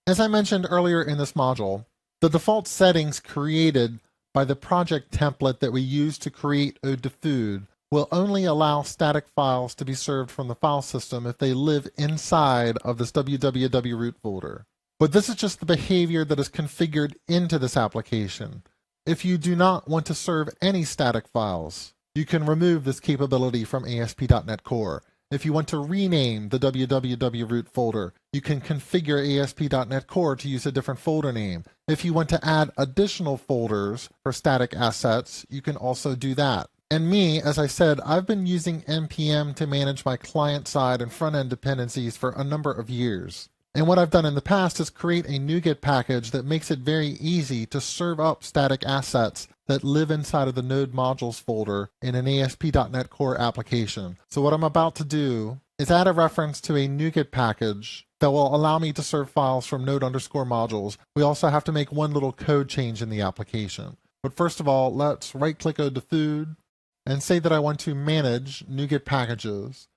As I mentioned earlier in this module, the default settings created by the project template that we use to create Ode to Food will only allow static files to be served from the file system if they live inside of this www root folder. But this is just the behavior that is configured into this application. If you do not want to serve any static files, you can remove this capability from ASP.NET Core. If you want to rename the www root folder, you can configure ASP.NET Core to use a different folder name. If you want to add additional folders for static assets, you can also do that. And me, as I said, I've been using npm to manage my client-side and front-end dependencies for a number of years. And what I've done in the past is create a NuGet package that makes it very easy to serve up static assets that live inside of the Node Modules folder in an ASP.NET Core application. So what I'm about to do is add a reference to a NuGet package that will allow me to serve files from node_modules. We also have to make one little code change in the application. But first of all, let's right-click Ode to Food and say that I want to manage NuGet packages.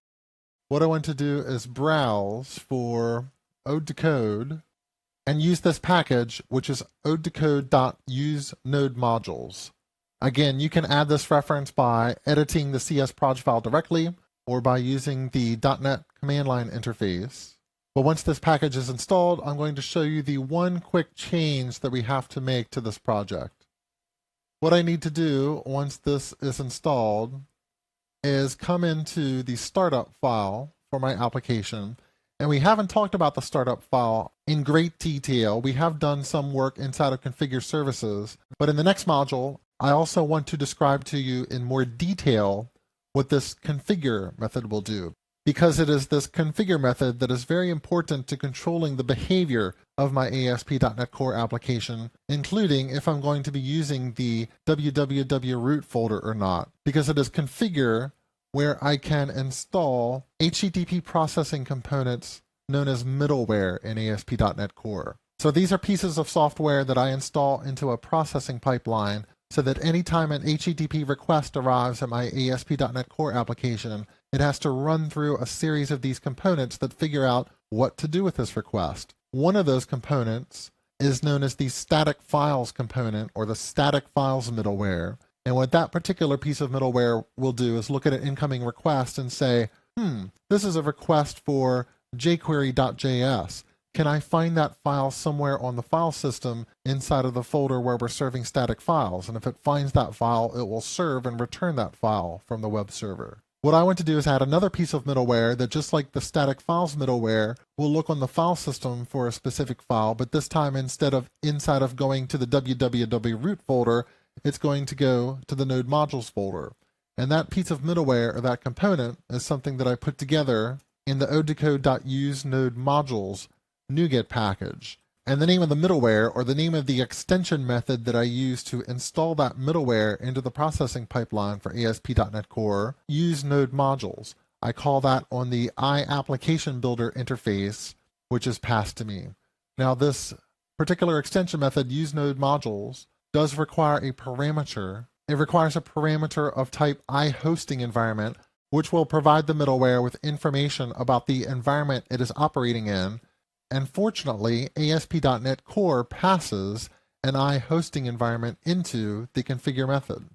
What I want to do is browse for Ode to Code and use this package, which is odetocode.useNodeModules. Again, you can add this reference by editing the CS proj file directly or by using the .NET command line interface. But once this package is installed, I'm going to show you the one quick change that we have to make to this project. What I need to do once this is installed is come into the startup file for my application. And we haven't talked about the startup file in great detail. We have done some work inside of Configure Services, but in the next module, I also want to describe to you in more detail what this configure method will do, because it is this configure method that is very important to controlling the behavior of my ASP.NET Core application, including if I'm going to be using the www root folder or not, because it is configure where I can install HTTP processing components known as middleware in ASP.NET Core. So these are pieces of software that I install into a processing pipeline so that anytime an HTTP request arrives at my ASP.NET Core application, it has to run through a series of these components that figure out what to do with this request. One of those components is known as the static files component or the static files middleware. And what that particular piece of middleware will do is look at an incoming request and say, this is a request for jQuery.js. Can I find that file somewhere on the file system inside of the folder where we're serving static files? And if it finds that file, it will serve and return that file from the web server. What I want to do is add another piece of middleware that, just like the static files middleware, will look on the file system for a specific file, but this time instead of inside of going to the www root folder, it's going to go to the Node Modules folder. And that piece of middleware, or that component, is something that I put together in the odetocode.useNodeModules NuGet package. And the name of the middleware, or the name of the extension method that I use to install that middleware into the processing pipeline for ASP.NET Core, useNodeModules. I call that on the iApplicationBuilder interface, which is passed to me. Now this particular extension method, useNodeModules, does require a parameter. It requires a parameter of type iHostingEnvironment, which will provide the middleware with information about the environment it is operating in. And fortunately, ASP.NET Core passes an iHostingEnvironment into the configure method.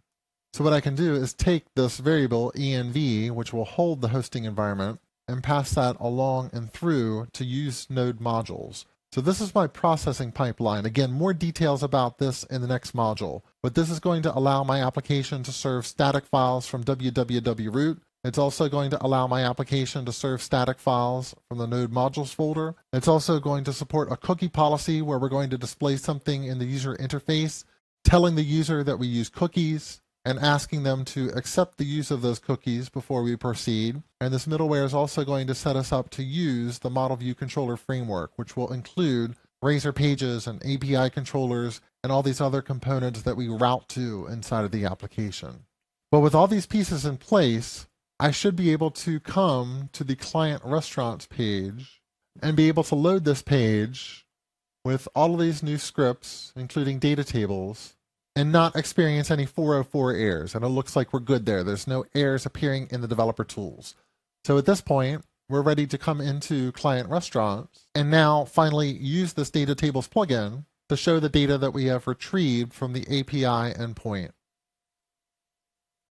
So what I can do is take this variable env, which will hold the hosting environment, and pass that along and through to useNodeModules. So this is my processing pipeline. Again, more details about this in the next module, but this is going to allow my application to serve static files from www root. It's also going to allow my application to serve static files from the Node Modules folder. It's also going to support a cookie policy where we're going to display something in the user interface, telling the user that we use cookies and asking them to accept the use of those cookies before we proceed. And this middleware is also going to set us up to use the Model View Controller framework, which will include Razor pages and API controllers and all these other components that we route to inside of the application. But with all these pieces in place, I should be able to come to the client restaurants page and be able to load this page with all of these new scripts, including data tables, and not experience any 404 errors. And it looks like we're good there. There's no errors appearing in the developer tools. So at this point, we're ready to come into Client Restaurants and now finally use this Data Tables plugin to show the data that we have retrieved from the API endpoint.